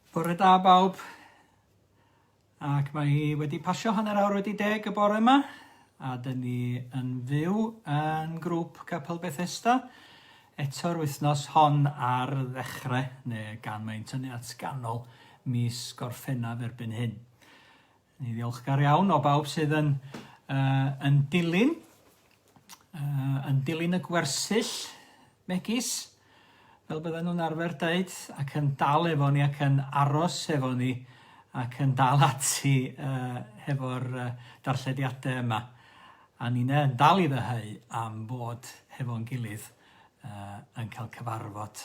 Bore da bawb, ac mae hi wedi pasio hanner awr wedi 10 y bore yma, a dyn ni yn fyw yn grŵp Capel Bethesda, eto'r wythnos hon ar ddechrau, neu gan mae'n tynnu at ganol mis Gorffennaf erbyn hyn. Ni ddiolchgar iawn o bawb sydd yn dilyn y gwersyll megis, fel bydden nhw'n arfer dweud, ac yn dal efo ni ac yn aros efo ni ac yn dal ati hefo'r darllediadau yma. A ni'n dal i ddeheu am bod hefo'n gilydd yn cael cyfarfod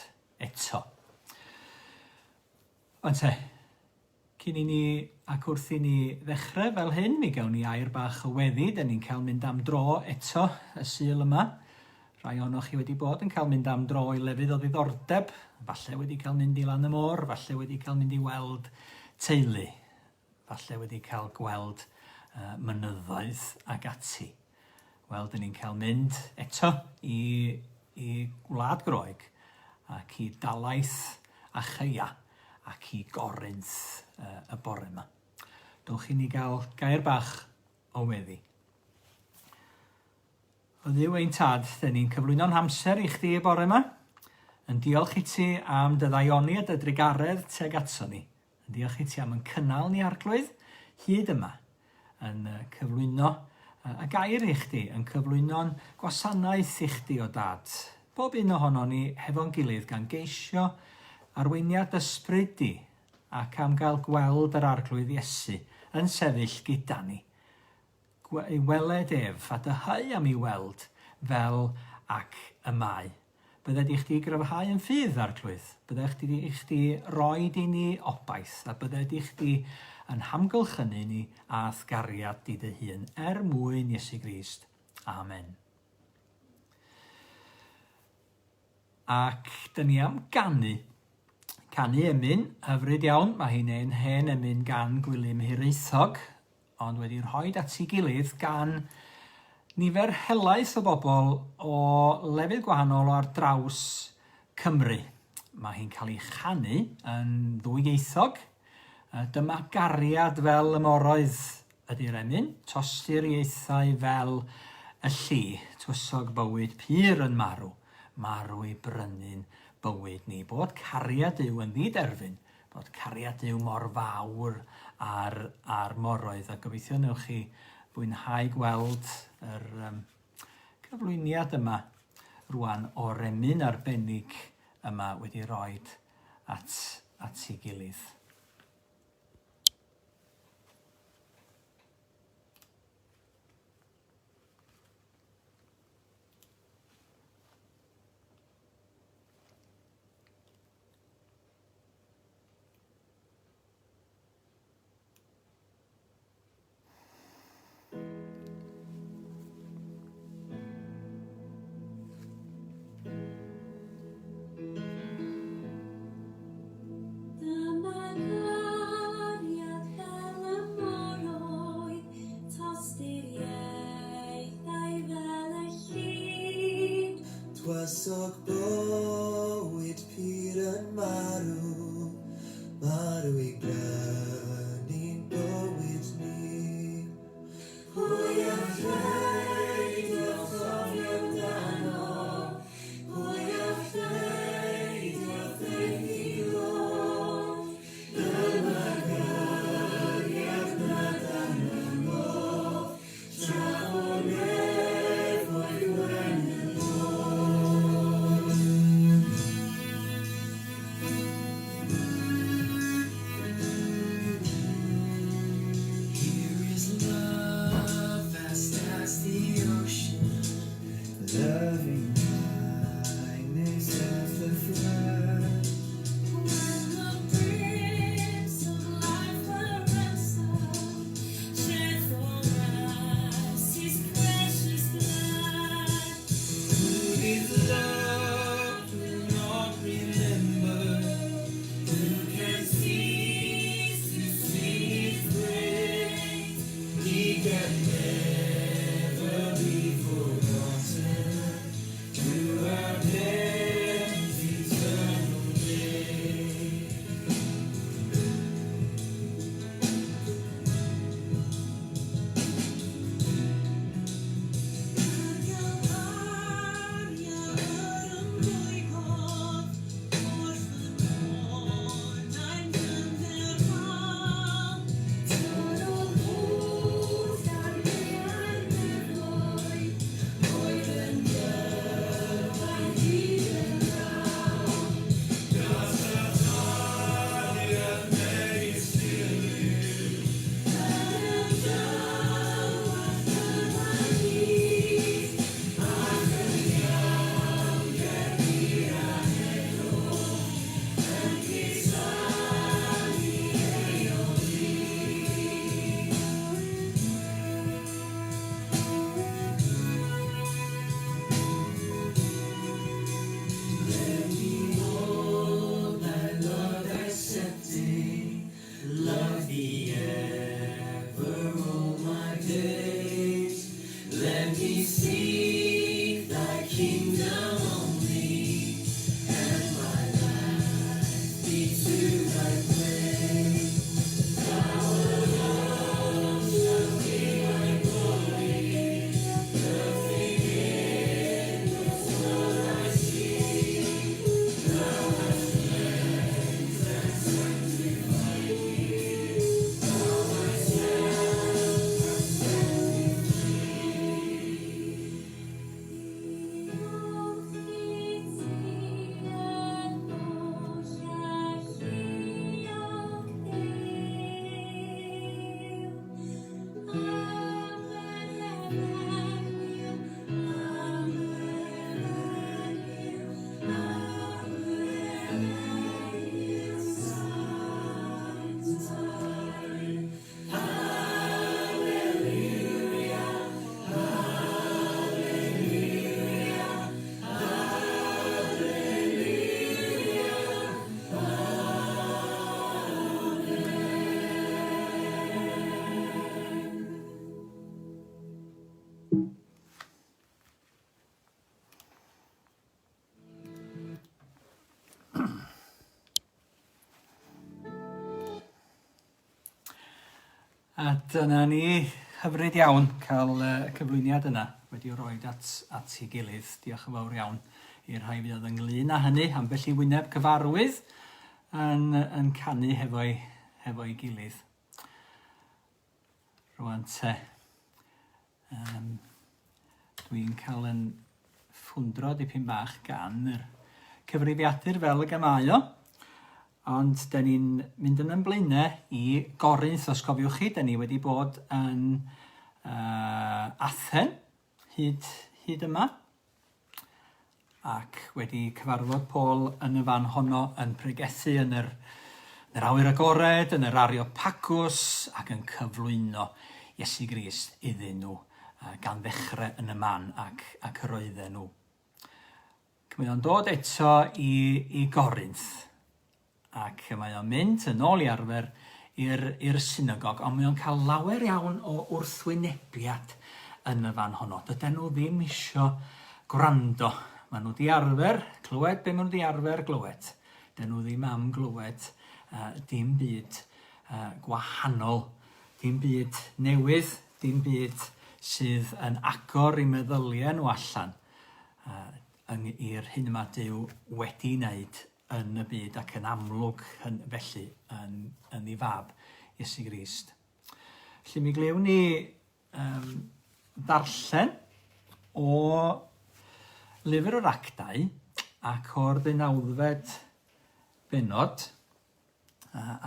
eto. Ond cyn i ni ac wrth i ni ddechrau fel hyn, mi gawn ni air bach o weddi, da ni'n cael mynd am dro eto y Sul yma. Rhai ohonoch chi wedi bod yn cael mynd am dro i lefydd o ddiddordeb, falle wedi cael mynd i lan y môr, falle wedi cael mynd i weld teulu, falle wedi cael gweld mynyddoedd ag ati. Wel, dyn ni'n cael mynd eto i Wlad Groeg ac i Dalaith a Chaea ac i Nghorinth y bore yma. Dowch i ni gael gair bach o weddi. O Dduw ein tad, dyn ni'n cyflwyno'n hamser i chdi y bore yma. Yn diolch i ti am dy ddaioni a dy drigaredd teg ato ni. Yn diolch i ti am yn cynnal ni arglwydd hyd yma. Yn cyflwyno y gair i chdi, yn cyflwyno'n gwasanaeth i chdi o dad. Bob un ohono ni hefo'n gilydd gan geisio arweiniad ysbryd di ac am gael gweld yr arglwydd Iesu yn sefyll gyda ni. I weled ef a dyhau am ei weld fel ac y mae. Bydde di chdi gryfhau yn ffydd arglwydd. Bydde di chdi roed i ni obaith a bydde di chdi yn hamgylchynu ni ath gariad di dy hun mwyn Iesu Grist. Amen. Ac dyn ni am ganu. Canu emyn, hyfryd iawn, mae hi'n ein hen emyn gan Gwilym Hiraethog, ond wedi rhoi at ei gilydd gan nifer helaeth o bobl o lefydd gwahanol ar draws Cymru. Mae hi'n cael ei chanu yn ddwyieithog. Dyma gariad fel y moroedd ydy'r emyn, tosti'r ieithau fel y llu, tywysog bywyd pyr yn marw, marw i brynu'n bywyd ni. Bod cariad yw yn ddiderfyn, bod cariad yw mor fawr ar moroedd, a gobeithio newch chi fwynhau gweld yr cyflwyniad yma rwan o'r emyn arbennig yma wedi roed at ei gilydd. Tywysog bywyd pyr yn marw, marw i brynu'n bywyd ni. Pwy a chreu diolch cofio amdano, pwy a chreu diolch ein hilo. Dyma gariad nad anymgo, tra o nefoedd wen yn loving kindness of the flood. When the Prince of Life were ransomed, shed for us His precious blood. Who His love will not remember, who can cease to sing His praise? He can never be forgotten. seek thy kingdom only, and my life be to thy praise. Thou alone shall be my glory, nothing in this world I see. Thou hast cleansed and sanctified me. Thou thyself hast set me A dyna ni, hyfryd iawn cael y cyflwyniad yna wedi rhoi at ei gilydd. Diolch yn fawr iawn i'r rhai fydd ynglyn â hynny, ambell i wyneb cyfarwydd yn canu hefo'i gilydd. Rwan te, dwi'n cael yn ffwndro dipyn bach gan yr cyfrifiadur fel y gamau o. Ond da ni'n mynd yn blaenau i Nghorinth, os cofiwch chi. Da ni wedi bod yn Athen hyd yma. Ac wedi cyfarfod Paul yn y fan honno yn pregethu yn yr awyr agored, yn yr Areopagws, ac yn cyflwyno Iesu Grist iddyn nhw gan ddechrau yn y man ac yr oedden nhw. Mae o'n dod eto i Nghorinth. Ac mae o'n mynd yn ôl i arfer i'r synagog, ond mae o'n cael lawer iawn o wrthwynebiad yn y fan honno. Dydyn nhw ddim isio gwrando. Maen nhw wedi arfer clywed be maen nhw wedi arfer glywed. Dydyn nhw ddim am glywed dim byd gwahanol, dim byd newydd, dim byd sydd yn agor i meddyliau nhw allan i'r hyn yma Duw wedi wneud yn y byd ac yn amlwg felly yn ei fab Iesu Grist. Felly mi glewn ni ddarllen o lyfr yr Actau ac o'r 19fed bennod,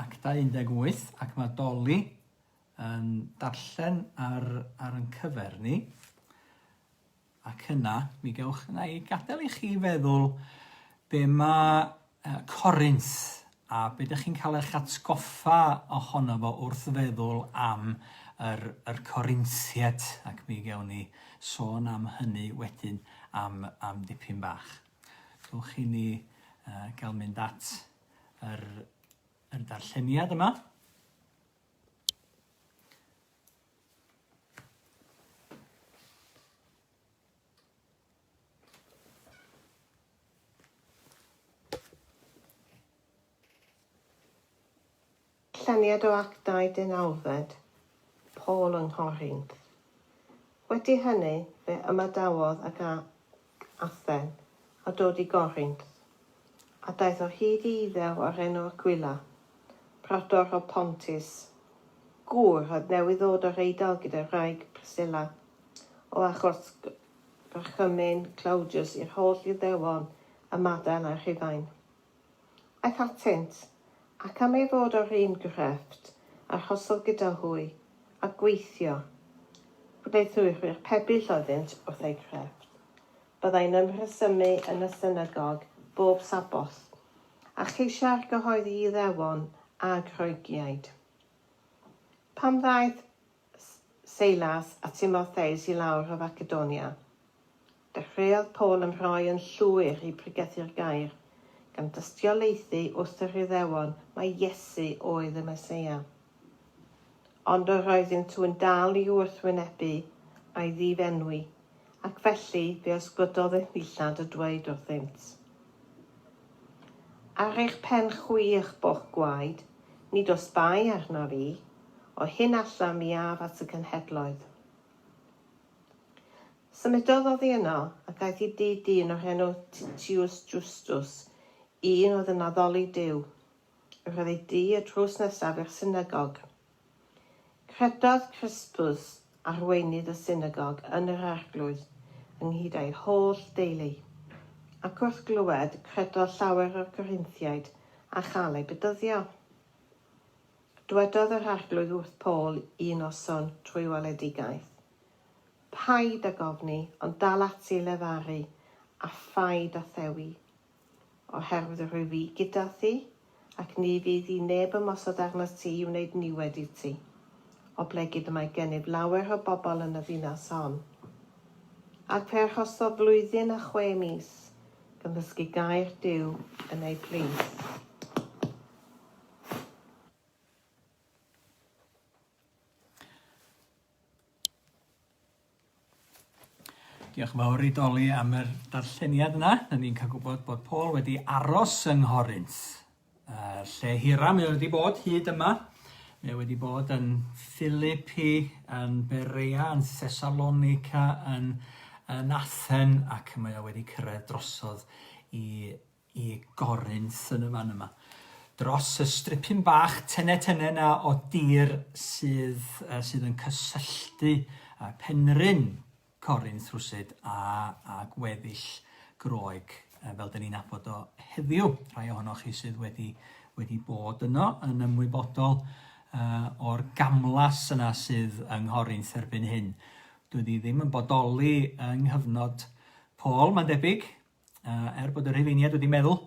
Actau 18, ac mae Doli yn darllen ar yn cyfer ni. Ac yna, mi gewch yna i gadael i chi feddwl be mae Nghorinth a be ydych chi'n cael eich atgoffa ohono fo wrth feddwl am yr Corinthiad, ac mi gewn ni sôn am hynny wedyn am dipyn bach. Dwch i ni gael mynd at yr darlleniad yma. Llaniad o Actau 19, Paul yng Nghorinth. Wedi hynny, fe ymadawodd ag Athen a dod i Nghorinth, a daeth o hyd i iddew o'r enw Aquila, prador o Pontus, gŵr oedd newydd ddod o'r Eidal gyda'r wraig Priscilla, o achos Brychymyn Claudius i'r holl iddewon y Madan a Rhufain. Aeth atynt, ac am ei fod o'r un grefft, arhosodd gyda hwy, a gweithio. Gwneithwyr pebyll oeddynt wrth ei grefft. Byddai'n ymhresymu yn y synagog bob saboth, a cheisiau'r gyhoeddi i ddewon a Groegiaid. Pam ddaeth Seilas a Timotheus i lawr o Facedonia, dechreuodd Paul yn rhoi yn llwyr i pregethu'r gair, gan dystiolaethu wrth yr Iddewon mae Iesu oedd y Meseia. Ond yr oeddynt yn dal i wrthwynebu a'i ddifenwi, ac felly fe ysgwydodd y ddillad y dweud wrthynt. Ar eich pen chwych boch gwaed, nid os bai arna fi, o hyn allan mi af at y cenhedloedd. Symudodd oddi yno ac aeth i dyn o'r enw Titius Justus, un oedd yn addoli Duw. Roedd ei y drws nesaf i'r synagog. Credodd Crispus arweinydd y synagog yn yr arglwydd ynghyd â'i holl deulu, ac wrth glywed credodd llawer o'r Corinthiaid a chael ei bedyddio. Dywedodd yr arglwydd wrth Paul un noson trwy weledigaeth. Paid ag ofni, ond dal ati i lefaru, a phaid a thewi. Oherwydd rwy fi gyda thi, ac ni fydd i neb ymosod arna ti i wneud niwed i ti. O ble gyda mae gennyf lawer o bobl yn y ddinas hon. Ac fe arhosodd flwyddyn a 6 mis, gan ddysgu gair Duw yn ei plith. Diolch yn fawr i Doli am yr darlleniad yna. Ni'n cael gwybod bod Paul wedi aros yng Nghorinth. Lle hira mae wedi bod hyd yma. Mae wedi bod yn Philippi, yn Berea, yn Thessalonica, yn Athen, ac mae wedi cyrraedd drosodd i Gorinth yn y fan yma. Dros y stripyn bach tene na o dir sydd yn cysylltu Penrhyn Corinth rwsyd a gweddill Groeg, fel dyn ni'n nabod o heddiw. Rhai ohonoch chi sydd wedi bod yno yn ymwybodol o'r gamlas yna sydd yng Nghorinth erbyn hyn. Dwi ddim yn bodoli yng nghyfnod Paul, mae'n debyg, bod yr Rhufeiniaid wedi meddwl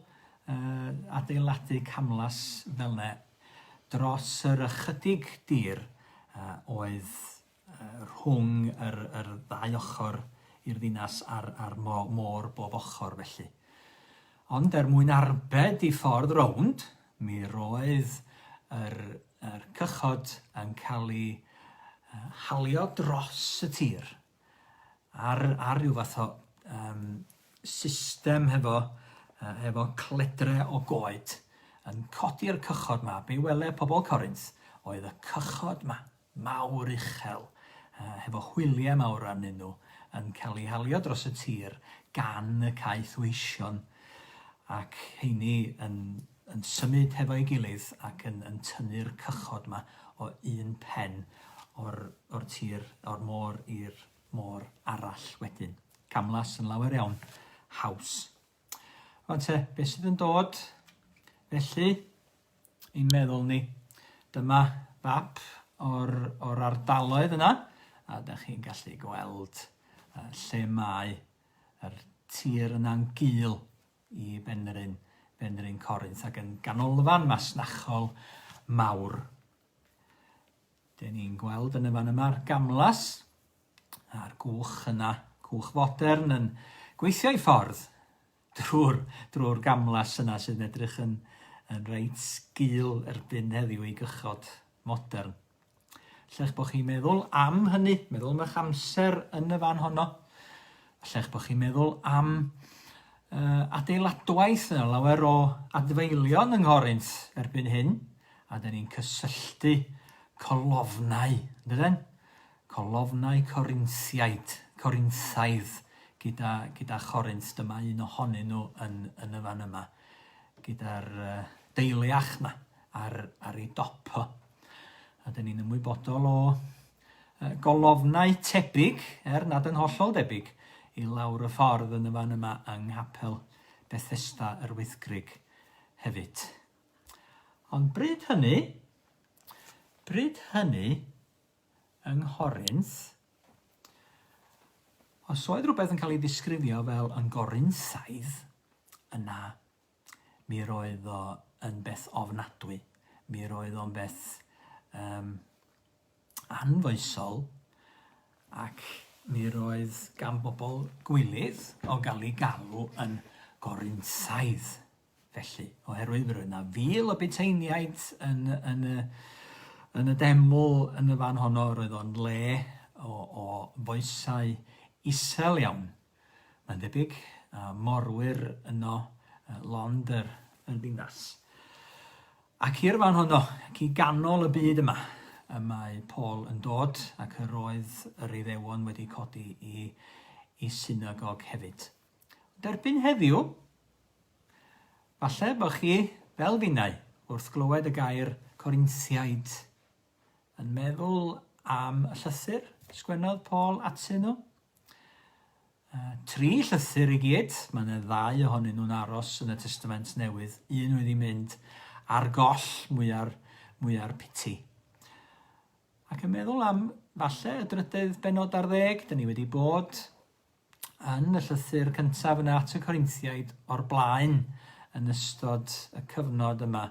adeiladu camlas fel yna dros yr ychydig dir oedd rhwng yr ddau ochr i'r ddinas a'r môr bob ochr felly. Ond mwyn arbed i ffordd rownd, mi roedd yr cychod yn cael ei halio dros y tir ar ryw fath o system hefo cledre o goed yn codi'r cychod yma. Be wele pobl Corinth oedd y cychod yma, mawr uchel, hefo hwyliau mawr arnyn nhw, yn cael ei halio dros y tir gan y caeth weision, ac heini yn symud hefo'i gilydd ac yn tynnu'r cychod yma o un pen o'r tir, o'r môr i'r môr arall wedyn. Camlas yn lawer iawn haws. Ond beth sydd yn dod felly i'n meddwl ni? Dyma fap o'r ardaloedd yna, a da chi'n gallu gweld lle mae yr tir yna'n gul i Penrhyn Corinth ac yn ganolfan masnachol mawr. Dyn ni'n gweld yn y fan yma'r gamlas a'r gwch yna, gwch fodern yn gweithio i ffordd drwy'r gamlas yna sydd yn edrych yn reit gul erbyn heddiw i gychod modern. Allech bod chi'n meddwl am hynny, meddwl am eich amser yn y fan honno. Allech bod chi'n meddwl am adeiladwaith yna, lawer o adfeilion yng Nghorinth erbyn hyn, a dyn ni'n cysylltu colofnau, dydyn? Colofnau Corinthaidd gyda Chorinth. Dyma un ohonyn nhw yn y fan yma, gyda'r deiliach yma ar ei dopo. A dyn ni'n ymwybodol o golofnau tebyg, nad yn hollol debyg, i lawr y ffordd yn y fan yma yng Nghapel Bethesda yr Wyddgrug hefyd. Ond bryd hynny yng Nghorinth, os oedd rhywbeth yn cael ei ddisgrifio fel yn Gorinthaidd, yna mi roedd o yn beth ofnadwy. Mi roedd o'n beth anfoesol, ac mi roedd gan bobl gwylydd o gael ei galw yn Gorinthaidd felly, oherwydd roedd yna fil o Biteiniaid yn y deml yn y fan honno. Roedd o'n le o foesau isel iawn. Mae'n debyg morwyr yno lond yr ddinas. Ac i'r fan honno, ac i ganol y byd yma, mae Paul yn dod ac yr oedd yr Iddewon wedi codi i synagog hefyd. Derbyn heddiw, falle bod chi, fel finnau, wrth glywed y gair Corinthiaid, yn meddwl am y llythyr sgwennodd Paul atyn nhw. 3 llythyr i gyd, mae yna 2 ohonyn nhw'n aros yn y Testament Newydd, un wedi mynd ar goll mwyar piti. Ac yn meddwl am falle y drydydd bennod ar 10, dyn ni wedi bod yn y llythyr cyntaf yna at y Corinthiaid o'r blaen yn ystod y cyfnod yma,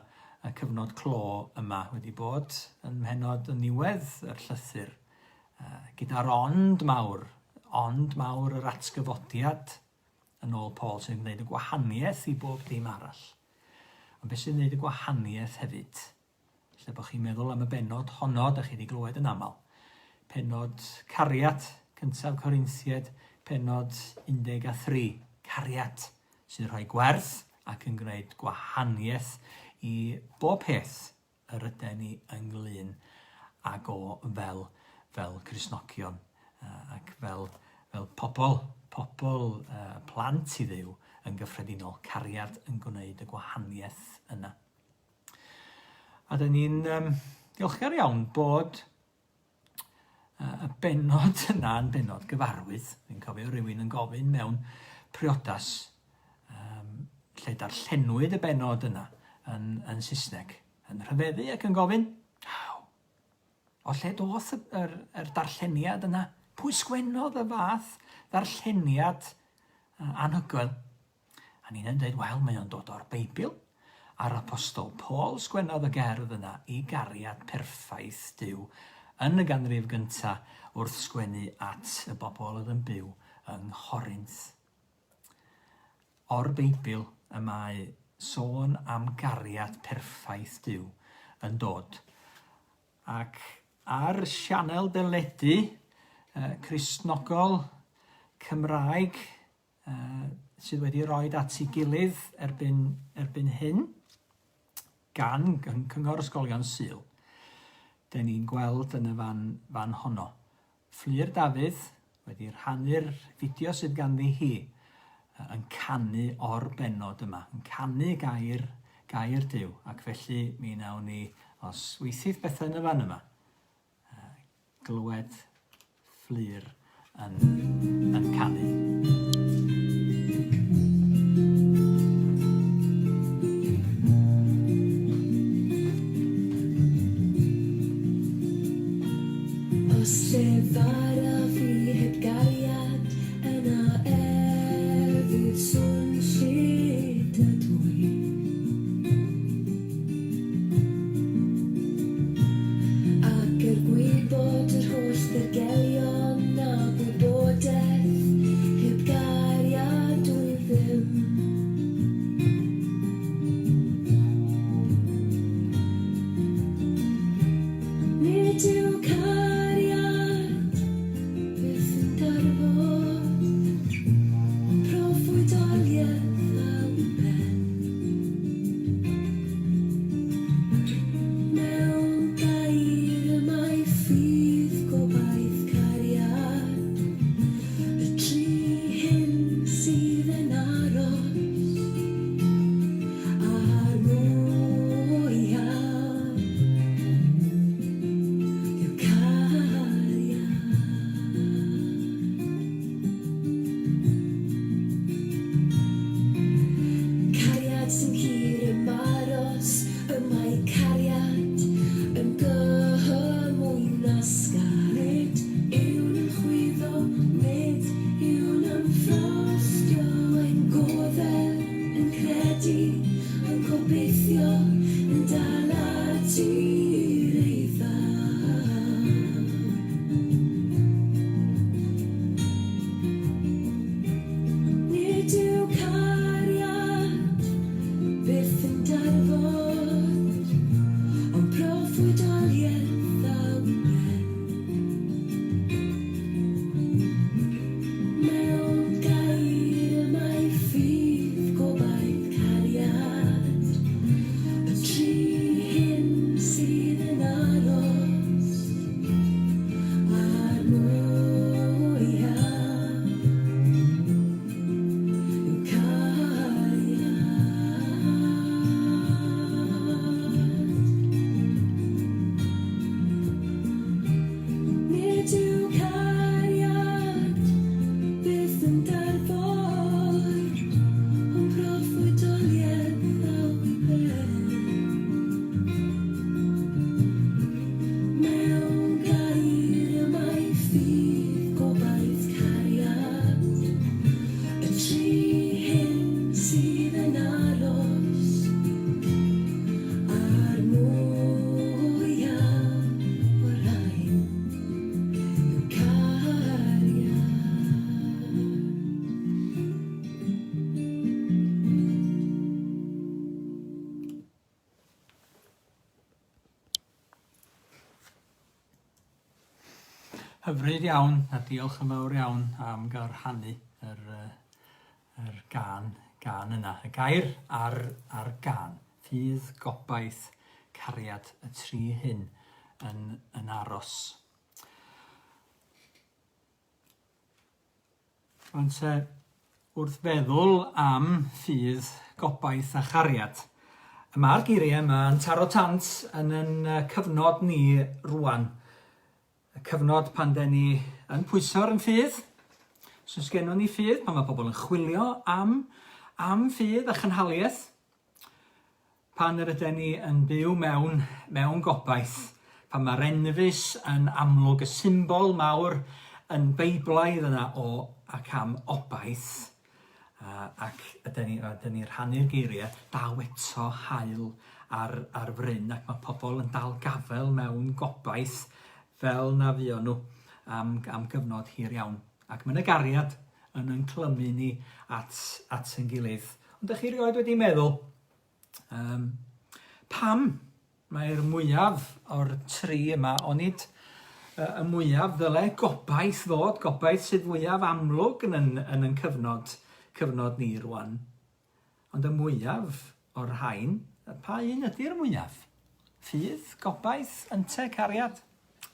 y cyfnod clo yma wedi bod yn mhenod yn niwedd yr llythyr, gyda'r ond mawr yr atgyfodiad yn ôl Paul sy'n gwneud y gwahaniaeth i bob dim arall. Ond beth sy'n gwneud y gwahaniaeth hefyd? Lle bod chi'n meddwl am y benod honno, da chi wedi glywed yn aml. Penod Cariad, cyntaf Corinthiaid, penod 13, Cariad, sy'n rhoi gwerth ac yn gwneud gwahaniaeth i bob peth yr ydyn ni ynglyn ag o fel Cristnogion ac fel pobl plant i Dduw yn gyffredinol. Cariad yn gwneud y gwahaniaeth yna. A dyn ni'n diolchgar iawn bod y benod yna yn benod gyfarwydd. Fi'n cofio rhywun yn gofyn mewn priodas lle darllenwyd y benod yna yn Saesneg, yn rhyfeddu ac yn gofyn, o lle doth yr darlleniad yna? Pwy sgwennodd y fath darlleniad anhygoel? A ni'n dweud, wel, mae o'n dod o'r Beibl. A'r apostol Paul sgwennodd y gerdd yna i gariad perffaith Duw yn y ganrif gyntaf wrth sgwennu at y bobl oedd yn byw yng Nghorinth. O'r Beibl y mae sôn am gariad perffaith Duw yn dod. Ac ar sianel deledu Cristnogol Cymraeg sydd wedi rhoi at ei gilydd erbyn hyn, gan Cyngor Ysgolion Sul, dyn ni'n gweld yn y fan honno. Fflur Dafydd wedi rhannu'r fideo sydd ganddi hi yn canu o'r benod yma, yn canu gair Duw. Ac felly mi wnawn ni, os weithydd bethau yn y fan yma, glywed Fflur yn canu. Os lle fara fi heb gariad yna fydd swn shyd y dwy. Ac gwybod yr holl ddirgelion a gwybodaeth Hyfryd iawn, a diolch yn fawr iawn am gael rhannu yr gan yna. Y gair ar gan, ffydd, gobaith, cariad, y tri hyn yn aros. Ond wrth feddwl am ffydd, gobaith a chariad, mae'r geiriau yma'n taro tant yn cyfnod ni rwan. Y cyfnod pan den ni yn pwyso'r yn ffydd. So sgennon ni ffydd pan mae pobl yn chwilio am ffydd a chynhaliaeth. Pan yr ydyn ni yn byw mewn gobaith. Pan mae'r enfys yn amlwg y symbol mawr yn beiblaidd yna ac am obaith. Ac ydyn ni rhannu'r geiriau daw eto hael ar fryn ac mae pobl yn dal gafel mewn gobaith fel na fuon nhw am gyfnod hir iawn. Ac mae'n y gariad yn clymu ni at yn gilydd. Ond ydych chi rioed wedi meddwl, pam mae'r mwyaf o'r tri yma, onid y mwyaf ddyle gobaith ddod, gobaith sydd fwyaf amlwg yn cyfnod ni rwan. Ond y mwyaf o'r rhain, pa un ydy'r mwyaf? Ffydd, gobaith, ynte, cariad?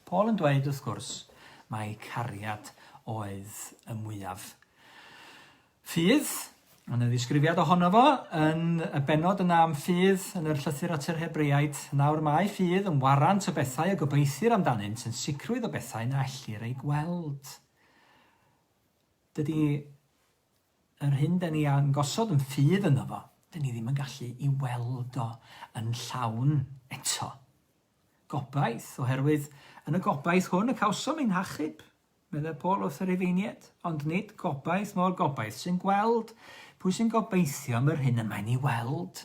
Paul yn dweud wrth gwrs, mae cariad oedd y mwyaf. Ffydd, yn y ddisgrifiad ohono fo, yn y benod yna am ffydd yn yr llythyr at yr Hebraeaid, nawr mae ffydd yn warant o bethau a gobeithir amdanynt yn sicrwydd o bethau na ellir ei gweld. Dydy yr hyn da ni yn gosod yn ffydd yno fo, da ni ddim yn gallu ei weld o yn llawn eto. Gobaith, oherwydd yn y gobaith hwn y cawsom ein hachub, meddwl Paul wrth yr Efeinied, ond nid gobaith mor gobaith sy'n gweld. Pwy sy'n gobeithio am yr hyn yma ni weld?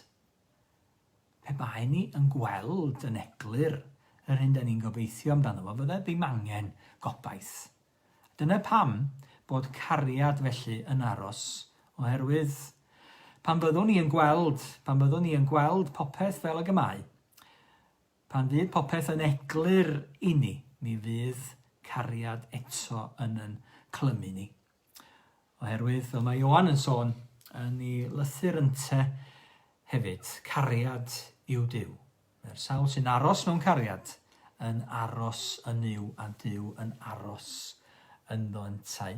Pe bai ni yn gweld yn eglur yr hyn da ni'n gobeithio amdano fo, fydde ddim angen gobaith. Dyna pam bod cariad felly yn aros, oherwydd pan byddwn ni yn gweld popeth fel y gymau, pan fydd popeth yn eglur i ni, mi fydd cariad eto yn clymu ni. Oherwydd, fel mae Ioan yn sôn, yn ei lythyr ynte hefyd, cariad yw Duw. Mae'r sawl sy'n aros mewn cariad yn aros yn Duw a Duw yn aros ynddo yntau.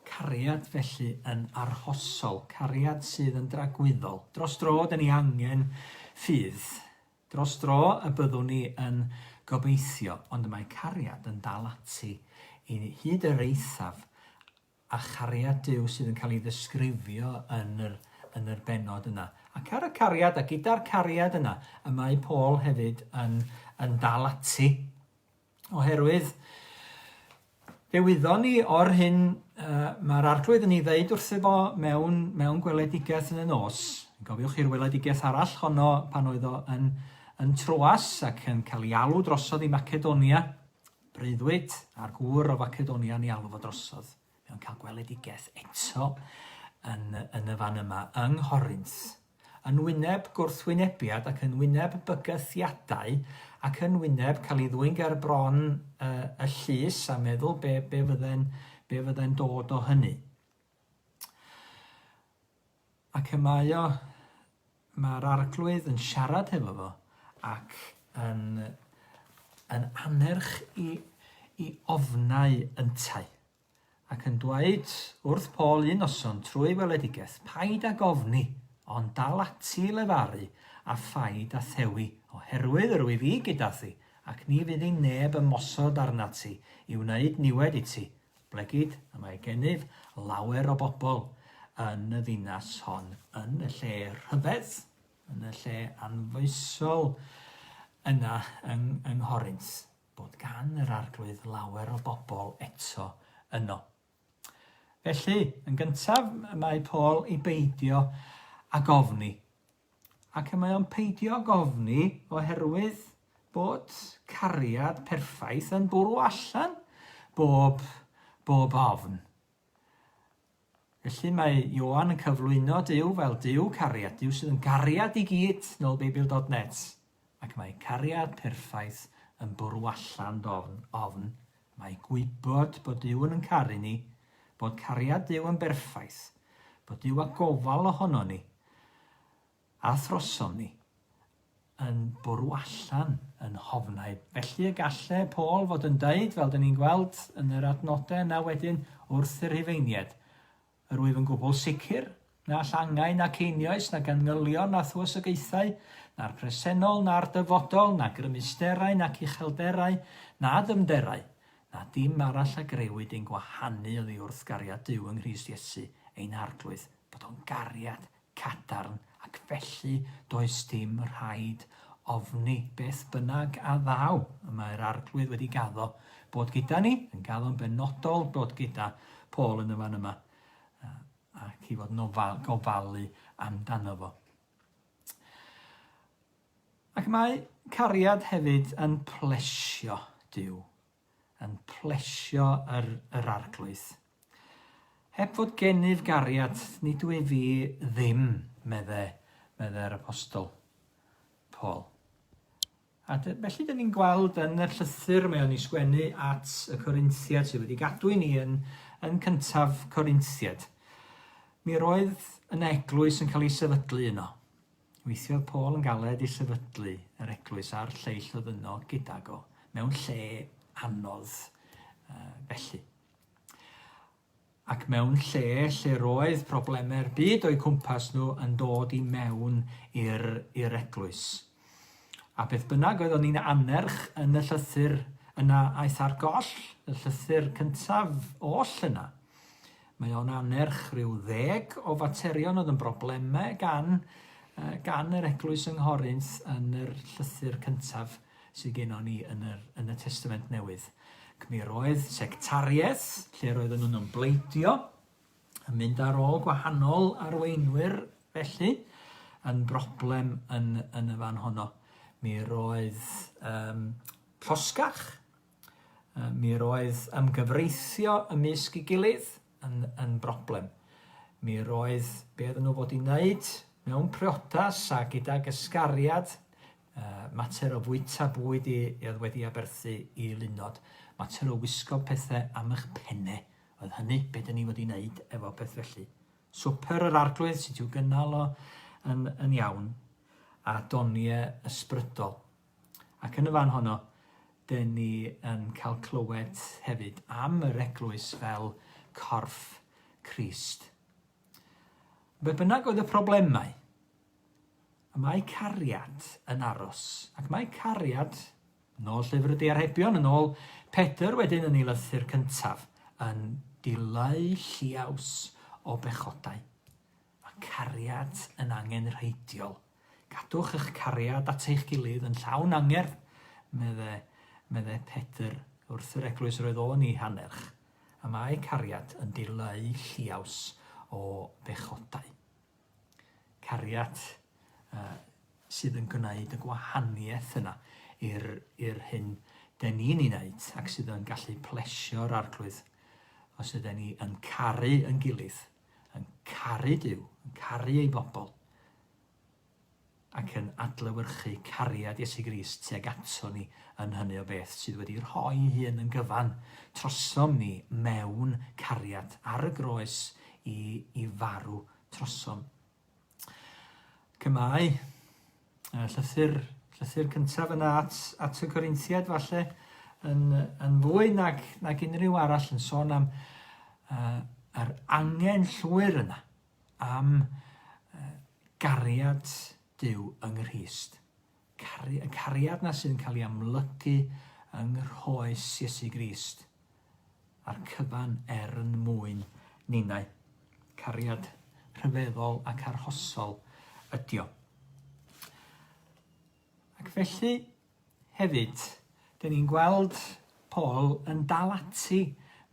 Cariad felly yn arhosol, cariad sydd yn dragwyddol. Dros dro, da ni angen ffydd. Dros dro y byddwn ni yn gobeithio, ond mae cariad yn dal ati i hyd yr eithaf a chariad Duw sydd yn cael ei ddisgrifio yn yr benod yna. Ac ar y cariad a gyda'r cariad yna, y mae Paul hefyd yn dal ati. Oherwydd, dewyddo ni o'r hyn mae'r arglwydd yn ei ddeud wrtho fo mewn gweledigaeth yn y nos. Gofiwch i'r weledigaeth arall honno pan oedd o yn Troas ac yn cael ei alw drosodd i Macedonia. Breuddwyd a'r gŵr o Macedonia ni alw fo drosodd. Mae'n cael gweledigaeth eto yn y fan yma yng Nghorinth. Yn wyneb gwrthwynebiad ac yn wyneb bygythiadau ac yn wyneb cael ei ddwyn ger bron y llys a meddwl be fydde'n dod o hynny. Ac mae'r arglwydd yn siarad hefo fo ac yn anerch i ofnau yntau. Ac yn dweud wrth Paul un noson trwy weledigaeth, paid ag ofni, ond dal ati i lefaru a phaid a thewi, oherwydd yr wyf i gyda thi, ac ni fydd ei neb ymosod arna ti i wneud niwed i ti. Blegid y mae gennyf lawer o bobl yn y ddinas hon, yn y lle rhyfedd, yn y lle anfoesol yna yng Nghorinth, bod gan yr arglwydd lawer o bobl eto yno. Felly, yn gyntaf, mae Paul i beidio a gofni. Ac mae o'n peidio gofni oherwydd bod cariad perffaith yn bwrw allan bob ofn. Felly mae Ioan yn cyflwyno Duw fel Duw cariad, Duw sydd yn gariad i gyd, nôl Beibl.net. Ac mae cariad perffaith yn bwrw allan ofn Mae gwybod bod Duw yn caru ni, bod cariad Duw yn berffaith, bod Duw a gofal ohono ni, a throsom ni, yn bwrw allan yn hofnau. Felly y gallai Paul fod yn deud, fel dyn ni'n gweld yn yr adnodau yna wedyn wrth yr Rhufeiniaid, yr wyf yn gwbl sicr, na llangau na ceinioes, na ganylion na thwysogaethau, na'r presennol, na'r dyfodol, na grymusterau, na uchelderau, na dymderau, na dim arall a grewyd ein gwahanu oddi wrth gariad Duw yng Nghrist Iesu, ein arglwydd, bod o'n gariad cadarn, ac felly does dim rhaid ofni beth bynnag a ddaw. Mae'r arglwydd wedi gaddo bod gyda ni, yn gaddo'n benodol bod gyda Paul yn y fan yma, ac i fod yn gofalu amdano fo. Ac mae cariad hefyd yn plesio Duw, yn plesio yr arglwydd. Heb fod gennyf gariad, nid yw fi ddim, medde'r apostol Paul. A felly dyn ni'n gweld yn y llythyr mae o'n ei sgwennu at y Corinthiad sydd wedi gadw i ni yn cyntaf Corinthiad. Mi roedd yn eglwys yn cael ei sefydlu yno. Weithiodd Paul yn galed i sefydlu yr eglwys a'r lleill oedd yno gydag o, mewn lle anodd felly. Ac mewn lle roedd problemau'r byd o'i cwmpas nhw yn dod i mewn i'r eglwys. A beth bynnag oedd o'n i'n anerch yn y llythyr yna aeth ar goll, y llythyr cyntaf oll yna. Mae o'n anerch rhyw 10 o faterion oedd yn broblemau gan yr eglwys yng Nghorinth yn yr llythyr cyntaf sydd gennym ni yn y Testament Newydd. Mi roedd sectariaeth, lle roedden nhw'n ymleidio, yn mynd ar ôl gwahanol arweinwyr felly, yn broblem yn y fan honno. Mi roedd llosgach, mi roedd ymgyfreithio ymysg i gilydd yn broblem. Mi roedd be oedden nhw fod i wneud mewn priodas a gydag ysgariad, mater o fwyta bwyd oedd wedi aberthu i lunod. Mater o wisgo pethau am eich penne. Oedd hynny beth ni wedi wneud efo peth felly. Swper yr arglwydd sydd i'w gynnal o yn iawn, a doniau ysbrydol. Ac yn y fan honno, dyn ni yn cael clywed hefyd am yr eglwys fel corff Crist. Be bynnag oedd y problemau, mae cariad yn aros. Ac mae cariad, yn ôl llyfr y Diarhebion, yn ôl Pedr wedyn yn ei lythyr cyntaf, yn dileu lliaws o bechodau. Mae cariad yn angen rhithiol. Gadwch eich cariad at eich gilydd yn llawn angerdd, medde Pedr wrth yr eglwys roedd o'n ei hanerch. A mae cariad yn dileu lliaws o bechodau. Cariad sydd yn gwneud y gwahaniaeth yna i'r hyn den ni'n ei wneud ac sydd yn gallu plesio'r arglwydd os ydyn ni yn caru yn gilydd, yn caru Duw, yn caru ei bobl ac yn adlewyrchu cariad Iesu Grist tuag ato ni yn hynny o beth sydd wedi rhoi hun yn gyfan trosom ni mewn cariad ar y groes i farw trosom. Cymau, llythyr cyntaf yna at y Corinthiad falle yn fwy nag unrhyw arall yn sôn am yr angen llwyr yna am gariad Duw yng Nghrist. Cariad na sydd yn cael ei amlygu yng nghrhoes Iesu Grist a'r cyfan mwyn ninnau. Cariad rhyfeddol ac arhosol ydi o. Ac felly hefyd, dyn ni'n gweld Paul yn dal ati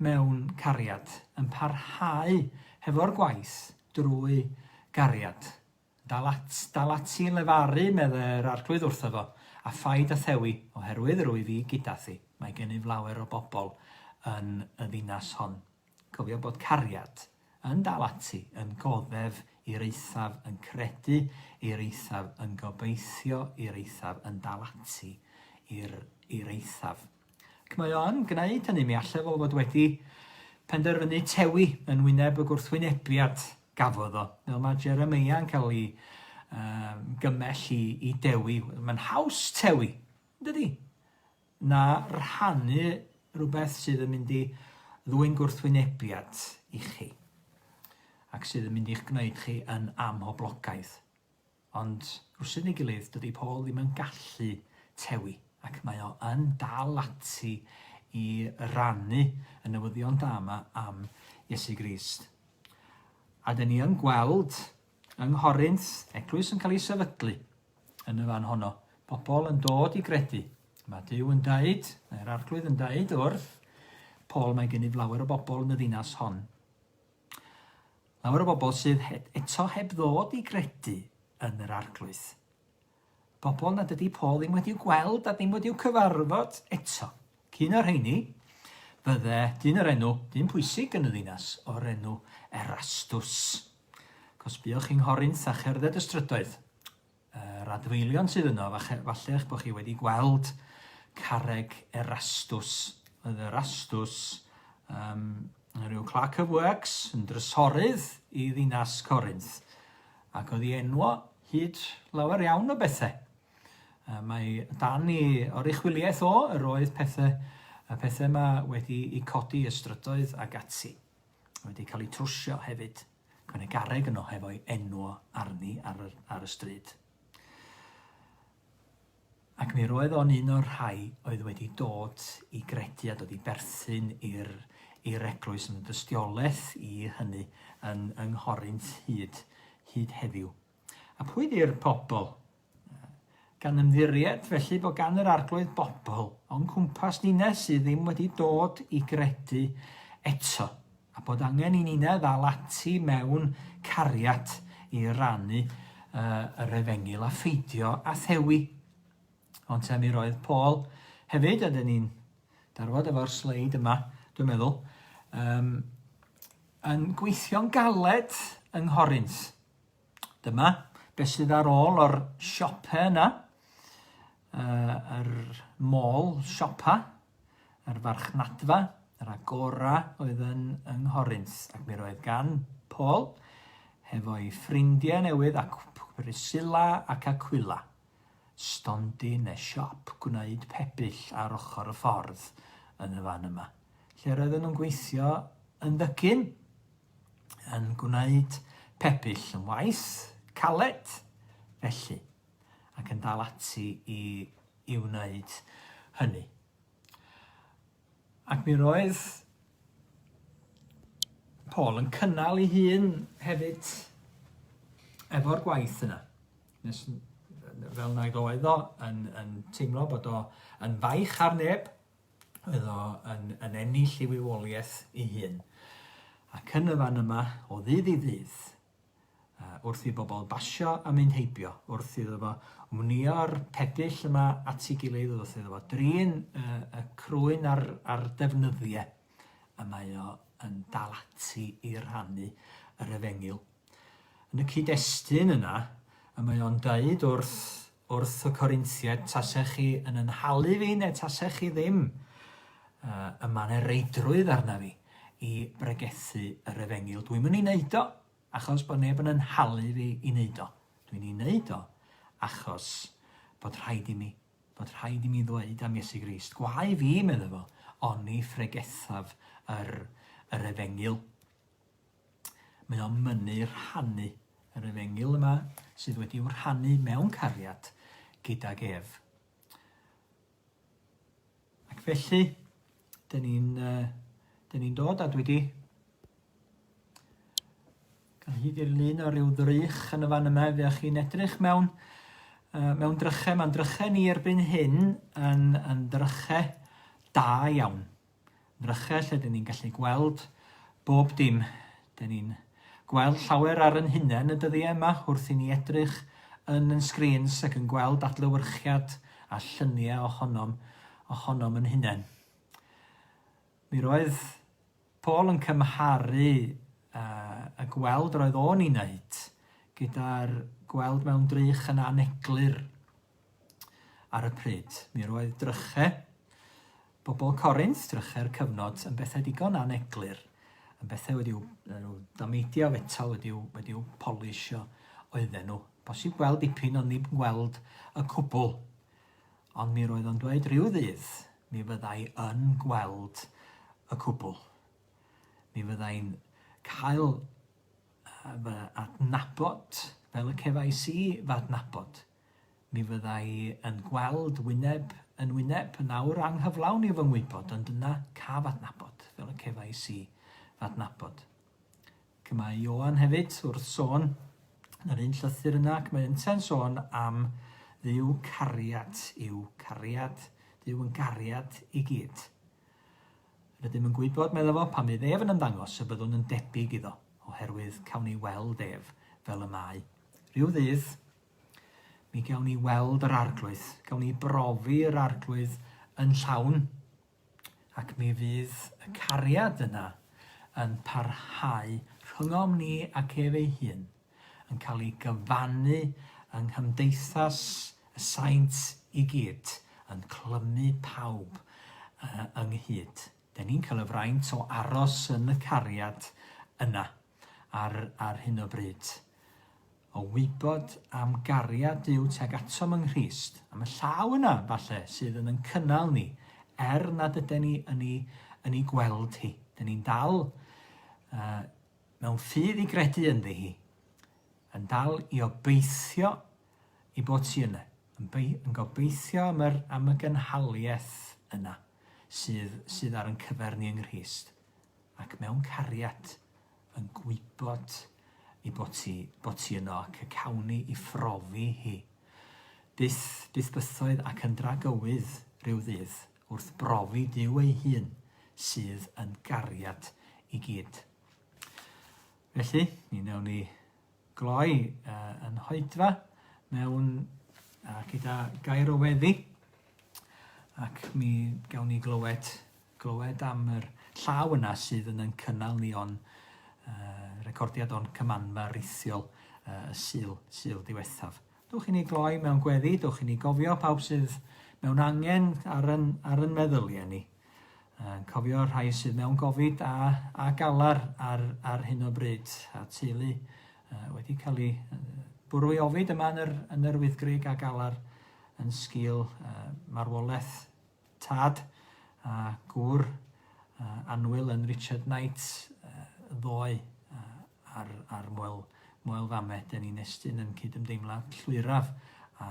mewn cariad, yn parhau hefo'r gwaith drwy gariad. Dal ati yn lefaru, medde'r arglwydd wrtho fo, a phaid a thewi oherwydd yr wyf i gyda thi. Mae gen i flawer o bobl yn y ddinas hon. Cofio bod cariad yn dal ati, yn goddef i'r eithaf, yn credu i'r eithaf, yn gobeithio i'r eithaf, yn dal ati i'r eithaf. Ac mae o'n gwneud hynny, mi allai fod wedi penderfynu tewi yn wyneb y gwrthwynebiad gafodd o. Fel mae Jeremia yn cael ei gymell i dewi. Mae'n haws tewi, dydy? Na rhannu rhywbeth sydd yn mynd i ddwyn gwrthwynebiad i chi. Ac sydd yn mynd i'ch gwneud chi yn amhoblogaeth. Ond rwysyn ei gilydd, dydy Paul ddim yn gallu tewi. Ac mae o yn dal ati i rannu y newyddion da yma am Iesu Grist. A dyn ni yn gweld yng Nghorinth, eglwys yn cael ei sefydlu yn y fan honno. Pobl yn dod i gredu. Mae Duw yn dweud, neu'r arglwydd yn dweud wrth Paul mae gen i lawer o bobl yn y ddinas hon. Lawer o bobl sydd eto heb ddod i gredu yn yr arglwydd. Bobl nad ydy Paul ddim wedi'w gweld a ddim wedi'w cyfarfod eto. Cyn o'r rheini, fydde dyn yr enw, dyn pwysig yn y ddinas, o'r enw Erastus. Cosbiwch yng Nghorinth a cherdded y strydoedd. Yr adfeilion sydd yno, falle eich bod chi wedi gweld carreg Erastus. Oedd Erastus rhyw clerk of works yn drysorydd i ddinas Corinth. Ac oedd ei enwo hyd lawer iawn o bethau. Mae dan o'r chwiliaeth yr oedd pethau yma wedi eu codi y strydoedd ag ati. Wedi cael eu trwsio hefyd. Gwne garreg yno hefo'i enw arni ar y stryd. Ac mi roedd o'n un o'r rhai oedd wedi dod i gredu a dod i berthyn i'r eglwys yn y dystiolaeth i hynny yn Nghorinth hyd heddiw. A pwy di'r pobl? Gan ymddiried felly bod gan yr arglwydd bobl o'n cwmpas ninau sydd ddim wedi dod i gredu eto. A bod angen i ninau ddal ati mewn cariad i rannu yr efengil a pheidio a thewi. Ond te mi roedd Paul hefyd, a dyn ni'n darfod efo'r sleid yma, dwi'n meddwl, yn gweithio'n galed yng Nghorinth. Dyma beth sydd ar ôl o'r siopa yna, yr môl siopa, yr farchnadfa, yr agora oedd yn Nghorinth. Ac mi roedd gan Paul hefo'i ffrindiau newydd ac Priscilla ac Aquila. Stondin neu siop gwneud pebyll ar ochr y ffordd yn y fan yma. Lle roedden nhw'n gweithio yn ddycyn, yn gwneud pebyll yn waith caled felly, ac yn dal ati i wneud hynny. Ac mi roedd Paul yn cynnal ei hun hefyd efo'r gwaith yna. Fel na oedd o yn teimlo bod o yn faich ar neb, oedd o yn ennill ei wywoliaeth ei hun. Ac yn y fan yma, o ddydd i ddydd, wrth i bobl basio a mynd heibio, wrth iddo fo wnio'r pebyll yma at ei gilydd, wrth iddo fo drin y crwyn ar defnyddiau, a mae o yn dal ati i rannu yr efengil. Yn y cyd-destun yna, a mae o'n dweud wrth y Corinthiaid, tasech chi yn ynhalu fi neu tasech chi ddim, yma yna reidrwydd arna fi i bregethu yr efengil. Dwi'n mynd i wneud o achos bod neb yn ynhalu fi i wneud o. Dwi'n i wneud o achos bod rhaid i mi ddweud am Iesu Grist. Gwau fi, medde fo, oni ffregethaf yr efengil. Mae o'n mynnu rhannu yr efengil yma sydd wedi'w rhannu mewn cariad gydag ef. Ac felly, dyn ni'n dod a dwi wedi cael hyd i'r lun o ryw ddrych yn y fan yma, fe chi'n edrych mewn drychau. Mae'n drychau ni erbyn hyn yn drychau da iawn. Drychau lle dyn ni'n gallu gweld bob dim. Dyn ni'n gweld llawer ar yn hunain y dyddiau yma wrth i ni edrych yn sgrins ac yn gweld adlewyrchiad a lluniau ohonom yn hunain. Mi roedd Paul yn cymharu y gweld roedd o'n ei wneud gyda'r gweld mewn drych yn aneglur ar y pryd. Mi roedd drychau bobl Corintht drycher cyfnod yn bethau digon aneglur, yn bethau wedi'w dameidio fetal, wedi'w polisio oedden nhw. Bosib gweld dipyn ond ddim gweld y cwbl. Ond mi roedd o'n dweud rhyw ddydd, mi fyddai yn gweld y cwbl. Mi fyddai'n cael fy adnabod fel y cefais i fy adnabod. Mi fyddai yn gweld wyneb yn wyneb yn awr anghyflawn i fy ngwybod, ond yna caf adnabod fel y cefais i fy adnabod. Mae Ioan hefyd wrth sôn yn yr un llythyr yna, ac mae'n sôn am ddiw cariad i'w cariad, ddiw yn gariad i gyd. Rydym yn gwybod, meddwl fo, pan fydd ef yn ymddangos y byddwn yn debyg iddo, oherwydd cawn ni weld ef fel y mae. Rhyw ddydd, mi gawn ni weld yr arglwydd, gawn ni brofi'r arglwydd yn llawn, ac mi fydd y cariad yna yn parhau rhyngom ni ac ef ei hun, yn cael ei gyfannu yng nghymdeithas y saint i gyd, yn clymu pawb ynghyd. Den ni'n cael y fraint o aros yn y cariad yna ar hyn o bryd. O wybod am gariad Duw tuag atom yng Nghrist, am y llaw yna falle sydd yn cynnal ni, nad ydyn ni yn ei gweld hi. Den ni'n dal mewn ffydd i gredu ynddi hi, yn dal i obeithio i bod ti yna, yn gobeithio am y gynhaliaeth yna sydd ar yn cyfer ni yng Nghrist, ac mewn cariad yn gwybod i bod ti yno ac y cawn ni i phrofi hi. Bythoedd ac yn dragywydd rhyw ddydd wrth brofi Duw ei hun sydd yn gariad i gyd. Felly, mi wnawn ni gloi yn hoedfa mewn gyda gair o weddi, ac mi gawn ni glywed am yr llaw yna sydd yn cynnal ni o'n recordiad o'n cymanfa rhithiol Sul diwethaf. Dwch i ni gloi mewn gweddi, dwch i ni gofio pawb sydd mewn angen ar yn meddyliau ni. Cofio rhai sydd mewn gofid a galar ar hyn o bryd, a teulu wedi cael ei bwrw i ofid yma yn yr Wyddgrug a galar yn sgil marwolaeth tad a gŵr anwyl yn Richard Knight ddoe ar moel fame. Den ni'n estyn yn cydymdeimlad llwyraf a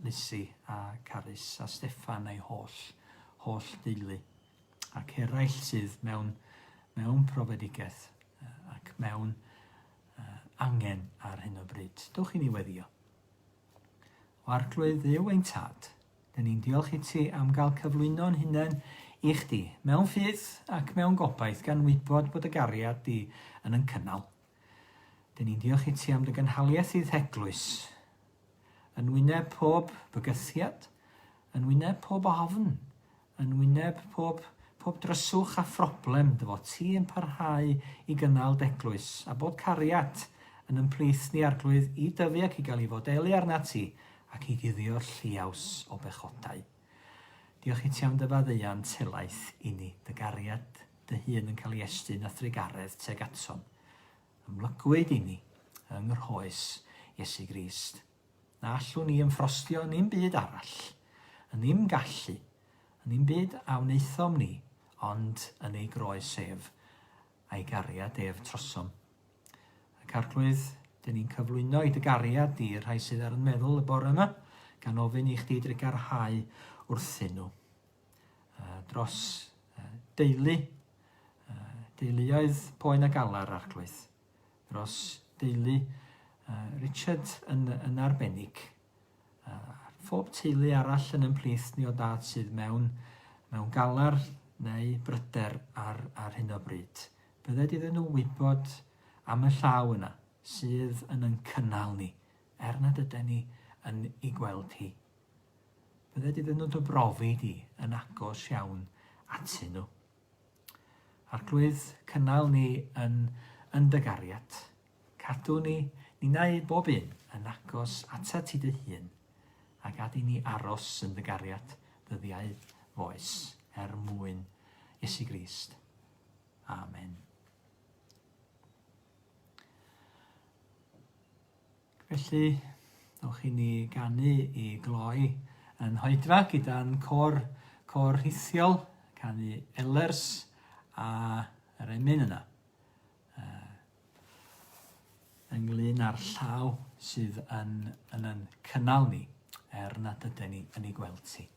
Lisi a Carys a Steffan a'i holl deulu, ac eraill sydd mewn profedigaeth ac mewn angen ar hyn o bryd. Dwch i ni weddio. O arglwydd Dduw ein tad, dyn ni'n diolch i ti am gael cyflwyno'n hunain i chdi mewn ffydd ac mewn gobaith gan wybod bod y gariad di yn cynnal. Dyn ni'n diolch i ti am dy gynhaliaeth idd eglwys, yn wyneb pob bygythiad, yn wyneb pob ofn, yn wyneb pob dryswch a phroblem dy fod ti yn parhau i gynnal deglwys, a bod cariad yn ymplith ni arglwydd i dyfu ac i gael ei fodelu arna ti ac i guddio lliaws o bechodau. Diolch i ti am dy faddeuant helaeth i ni, dy gariad dy hun yn cael ei estyn a thrigaredd teg atom. Ymlygwyd i ni yng nghrhoes Iesu Grist. Na allwn ni ymffrostio yn un byd arall, yn un gallu, yn un byd a wnaethom ni, ond yn ei groes ef a'i gariad ef trosom. Ac arglwydd, dyn ni'n cyflwyno i dy gariad di rhai sydd ar yn meddwl y bore yma, gan ofyn i chdi drigarhau wrthyn nhw. Dros deuluoedd poen a galar arglwydd, dros deulu Richard yn arbennig, phob teulu arall yn ymplith ni o dad sydd mewn galar neu bryder ar hyn o bryd. Bydded iddyn nhw wybod am y llaw yna sydd yn cynnal ni, nad ydyn ni yn ei gweld hi. Bydded iddyn nhw dybrofi di yn agos iawn atyn nhw. Arglwydd, cynnal ni yn dy gariad. Cadw ni wneud bob un yn agos ata ti dy hun, a gad i ni aros yn dy gariad ddyddiau foes. mwyn Iesu Grist. Amen. Felly, dowch i ni ganu i gloi yn hoedfa gyda'n cor rhithiol, canu elers a yr emyn yna. Ynglyn â'r llaw sydd yn cynnal ni nad ydyn ni yn ei gweld ti.